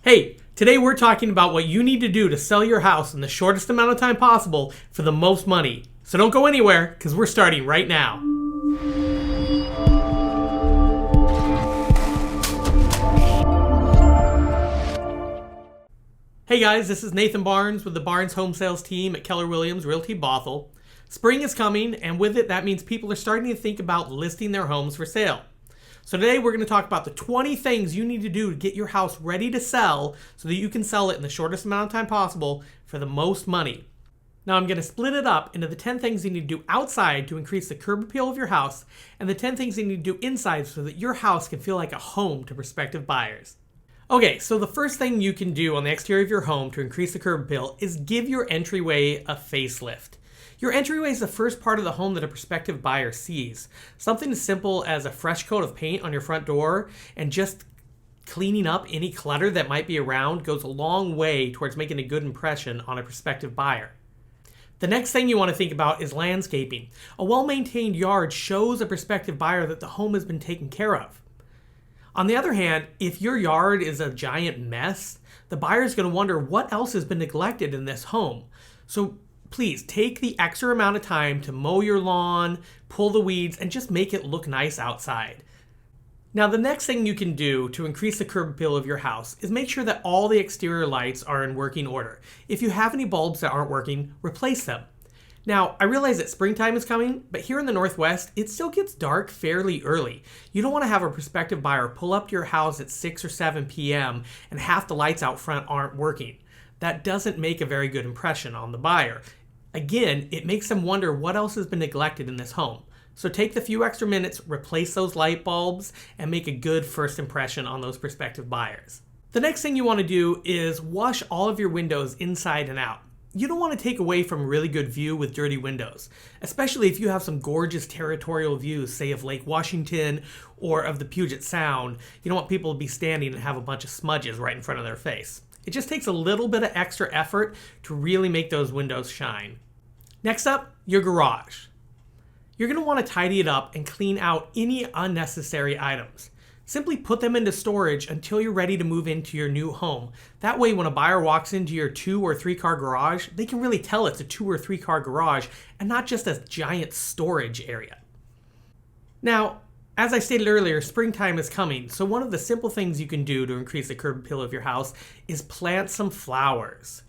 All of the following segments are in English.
Hey, today we're talking about what you need to do to sell your house in the shortest amount of time possible for the most money. So don't go anywhere, because we're starting right now. Hey guys, this is Nathan Barnes with the Barnes Home Sales team at Keller Williams Realty Bothell. Spring is coming, and with it, that means people are starting to think about listing their homes for sale. So today we're going to talk about the 20 things you need to do to get your house ready to sell so that you can sell it in the shortest amount of time possible for the most money. Now I'm going to split it up into the 10 things you need to do outside to increase the curb appeal of your house and the 10 things you need to do inside so that your house can feel like a home to prospective buyers. Okay, so the first thing you can do on the exterior of your home to increase the curb appeal is give your entryway a facelift. Your entryway is the first part of the home that a prospective buyer sees. Something as simple as a fresh coat of paint on your front door and just cleaning up any clutter that might be around goes a long way towards making a good impression on a prospective buyer. The next thing you want to think about is landscaping. A well-maintained yard shows a prospective buyer that the home has been taken care of. On the other hand, if your yard is a giant mess, the buyer is going to wonder what else has been neglected in this home. So please take the extra amount of time to mow your lawn, pull the weeds, and just make it look nice outside. Now, the next thing you can do to increase the curb appeal of your house is make sure that all the exterior lights are in working order. If you have any bulbs that aren't working, replace them. Now, I realize that springtime is coming, but here in the Northwest, it still gets dark fairly early. You don't want to have a prospective buyer pull up to your house at 6 or 7 p.m. and half the lights out front aren't working. That doesn't make a very good impression on the buyer. Again, it makes them wonder what else has been neglected in this home. So take the few extra minutes, replace those light bulbs, and make a good first impression on those prospective buyers. The next thing you want to do is wash all of your windows inside and out. You don't want to take away from a really good view with dirty windows, especially if you have some gorgeous territorial views, say of Lake Washington or of the Puget Sound. You don't want people to be standing and have a bunch of smudges right in front of their face. It just takes a little bit of extra effort to really make those windows shine. Next up, your garage. You're going to want to tidy it up and clean out any unnecessary items. Simply put them into storage until you're ready to move into your new home. That way, when a buyer walks into your 2 or 3 car garage, they can really tell it's a 2 or 3 car garage and not just a giant storage area. Now, as I stated earlier, springtime is coming, so one of the simple things you can do to increase the curb appeal of your house is plant some flowers.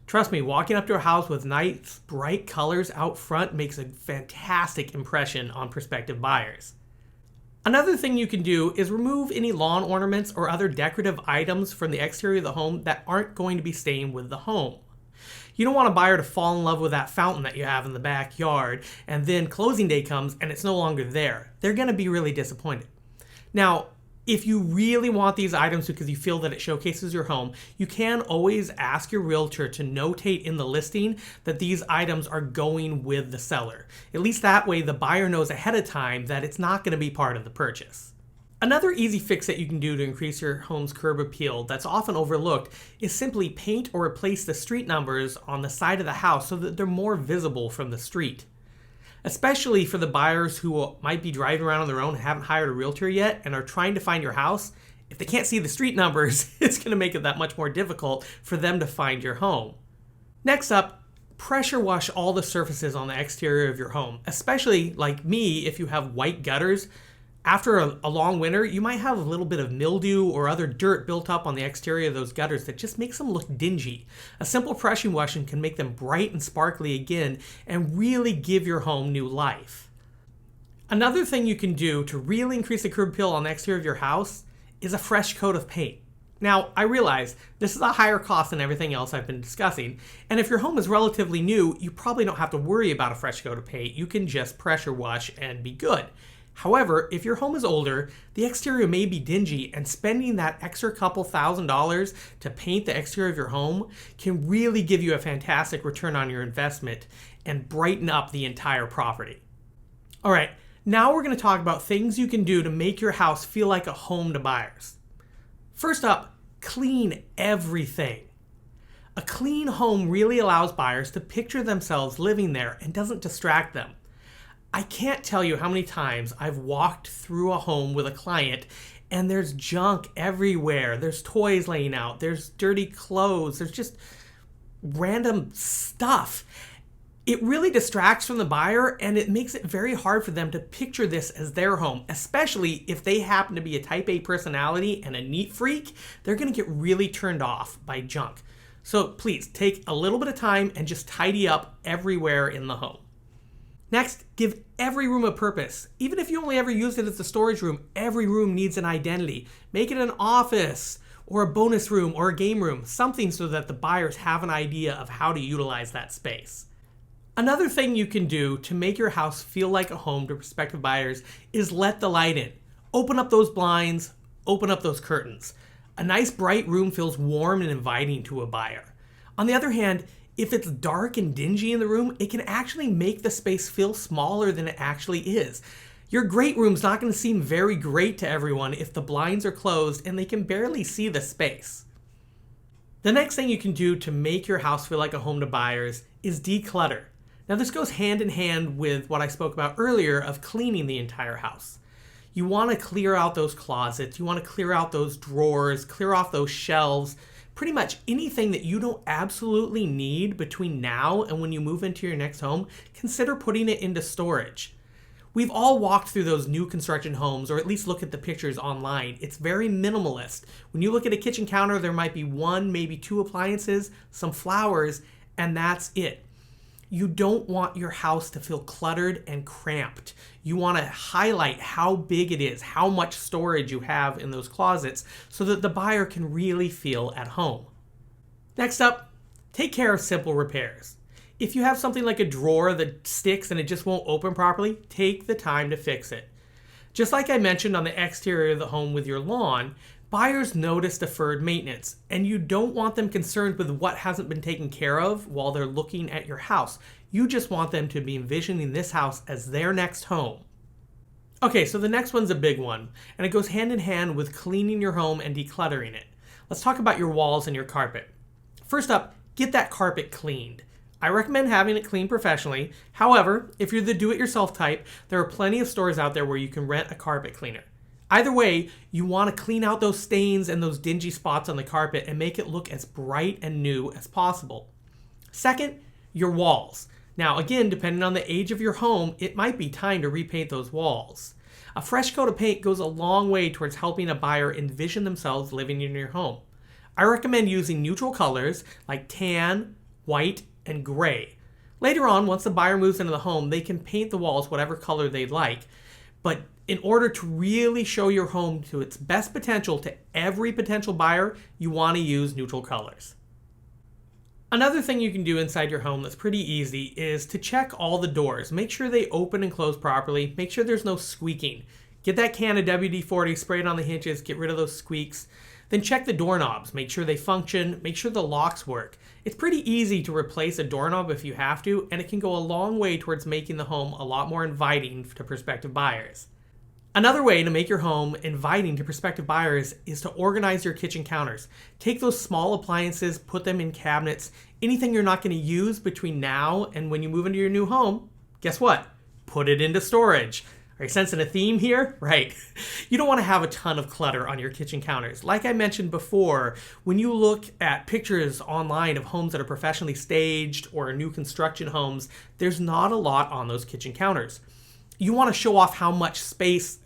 Trust me, walking up to a house with nice, bright colors out front makes a fantastic impression on prospective buyers. Another thing you can do is remove any lawn ornaments or other decorative items from the exterior of the home that aren't going to be staying with the home. You don't want a buyer to fall in love with that fountain that you have in the backyard, and then closing day comes and it's no longer there. They're going to be really disappointed. Now, if you really want these items because you feel that it showcases your home, you can always ask your realtor to notate in the listing that these items are going with the seller. At least that way the buyer knows ahead of time that it's not going to be part of the purchase. Another easy fix that you can do to increase your home's curb appeal that's often overlooked is simply paint or replace the street numbers on the side of the house so that they're more visible from the street. Especially for the buyers who might be driving around on their own, haven't hired a realtor yet, and are trying to find your house. If they can't see the street numbers, it's going to make it that much more difficult for them to find your home. Next up, pressure wash all the surfaces on the exterior of your home, especially like me if you have white gutters. After a long winter, you might have a little bit of mildew or other dirt built up on the exterior of those gutters that just makes them look dingy. A simple pressure washing can make them bright and sparkly again and really give your home new life. Another thing you can do to really increase the curb appeal on the exterior of your house is a fresh coat of paint. Now, I realize this is a higher cost than everything else I've been discussing, and if your home is relatively new, you probably don't have to worry about a fresh coat of paint. You can just pressure wash and be good. However, if your home is older, the exterior may be dingy, and spending that extra couple $1,000s to paint the exterior of your home can really give you a fantastic return on your investment and brighten up the entire property. All right, now we're going to talk about things you can do to make your house feel like a home to buyers. First up, clean everything. A clean home really allows buyers to picture themselves living there and doesn't distract them. I can't tell you how many times I've walked through a home with a client and there's junk everywhere. There's toys laying out, there's dirty clothes, there's just random stuff. It really distracts from the buyer, and it makes it very hard for them to picture this as their home, especially if they happen to be a type A personality and a neat freak. They're going to get really turned off by junk. So please take a little bit of time and just tidy up everywhere in the home. Next, give every room a purpose. Even if you only ever used it as a storage room, every room needs an identity. Make it an office or a bonus room or a game room, something so that the buyers have an idea of how to utilize that space. Another thing you can do to make your house feel like a home to prospective buyers is let the light in. Open up those blinds, open up those curtains. A nice bright room feels warm and inviting to a buyer. On the other hand, if it's dark and dingy in the room, it can actually make the space feel smaller than it actually is. Your great room's not going to seem very great to everyone if the blinds are closed and they can barely see the space. The next thing you can do to make your house feel like a home to buyers is declutter. Now this goes hand in hand with what I spoke about earlier of cleaning the entire house. You want to clear out those closets, you want to clear out those drawers, clear off those shelves, pretty much anything that you don't absolutely need between now and when you move into your next home, consider putting it into storage. We've all walked through those new construction homes, or at least look at the pictures online. It's very minimalist. When you look at a kitchen counter, there might be one, maybe two appliances, some flowers, and that's it. You don't want your house to feel cluttered and cramped. You want to highlight how big it is, how much storage you have in those closets, so that the buyer can really feel at home. Next up, take care of simple repairs. If you have something like a drawer that sticks and it just won't open properly, take the time to fix it. Just like I mentioned on the exterior of the home with your lawn, buyers notice deferred maintenance, and you don't want them concerned with what hasn't been taken care of while they're looking at your house. You just want them to be envisioning this house as their next home. Okay, so the next one's a big one, and it goes hand in hand with cleaning your home and decluttering it. Let's talk about your walls and your carpet. First up, get that carpet cleaned. I recommend having it cleaned professionally. However, if you're the do-it-yourself type, there are plenty of stores out there where you can rent a carpet cleaner. Either way, you want to clean out those stains and those dingy spots on the carpet and make it look as bright and new as possible. Second, your walls. Now again, depending on the age of your home, it might be time to repaint those walls. A fresh coat of paint goes a long way towards helping a buyer envision themselves living in your home. I recommend using neutral colors like tan, white, and gray. Later on, once the buyer moves into the home, they can paint the walls whatever color they'd like. But in order to really show your home to its best potential to every potential buyer, you want to use neutral colors. Another thing you can do inside your home that's pretty easy is to check all the doors. Make sure they open and close properly. Make sure there's no squeaking. Get that can of WD-40, spray it on the hinges, get rid of those squeaks. Then check the doorknobs. Make sure they function. Make sure the locks work. It's pretty easy to replace a doorknob if you have to, and it can go a long way towards making the home a lot more inviting to prospective buyers. Another way to make your home inviting to prospective buyers is to organize your kitchen counters. Take those small appliances, put them in cabinets. Anything you're not going to use between now and when you move into your new home, guess what? Put it into storage. Are you sensing a theme here? Right. You don't want to have a ton of clutter on your kitchen counters. Like I mentioned before, when you look at pictures online of homes that are professionally staged or new construction homes, there's not a lot on those kitchen counters. You want to show off how much space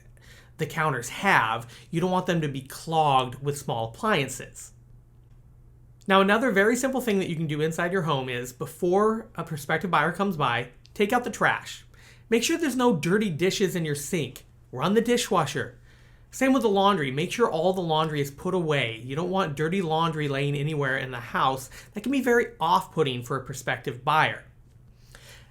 the counters have. You don't want them to be clogged with small appliances. Now, another very simple thing that you can do inside your home is, before a prospective buyer comes by, take out the trash. Make sure there's no dirty dishes in your sink. Run the dishwasher. Same with the laundry. Make sure all the laundry is put away. You don't want dirty laundry laying anywhere in the house. That can be very off-putting for a prospective buyer.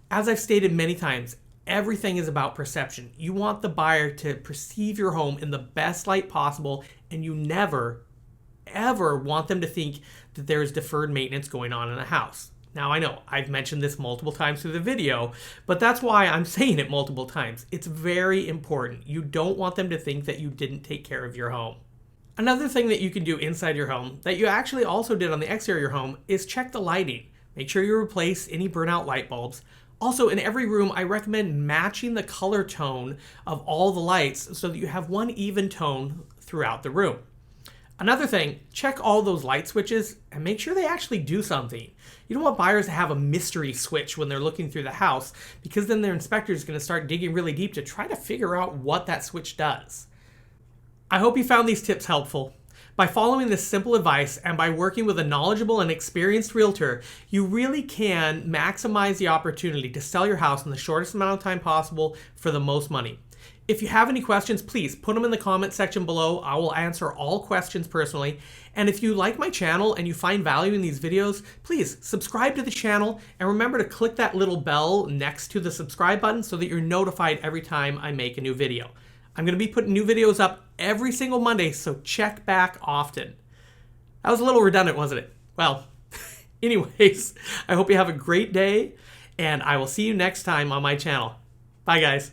As I've stated many times, everything is about perception. You want the buyer to perceive your home in the best light possible, and you never, ever want them to think that there's deferred maintenance going on in the house. Now, I know I've mentioned this multiple times through the video, but that's why I'm saying it multiple times. It's very important. You don't want them to think that you didn't take care of your home. Another thing that you can do inside your home that you actually also did on the exterior of your home is check the lighting. Make sure you replace any burnout light bulbs. Also, in every room, I recommend matching the color tone of all the lights so that you have one even tone throughout the room. Another thing, check all those light switches and make sure they actually do something. You don't want buyers to have a mystery switch when they're looking through the house, because then their inspector is going to start digging really deep to try to figure out what that switch does. I hope you found these tips helpful. By following this simple advice and by working with a knowledgeable and experienced realtor, you really can maximize the opportunity to sell your house in the shortest amount of time possible for the most money. If you have any questions, please put them in the comment section below. I will answer all questions personally. And if you like my channel and you find value in these videos, please subscribe to the channel and remember to click that little bell next to the subscribe button so that you're notified every time I make a new video. I'm going to be putting new videos up every single Monday, so check back often. That was a little redundant, wasn't it? Well, anyways, I hope you have a great day, and I will see you next time on my channel. Bye, guys.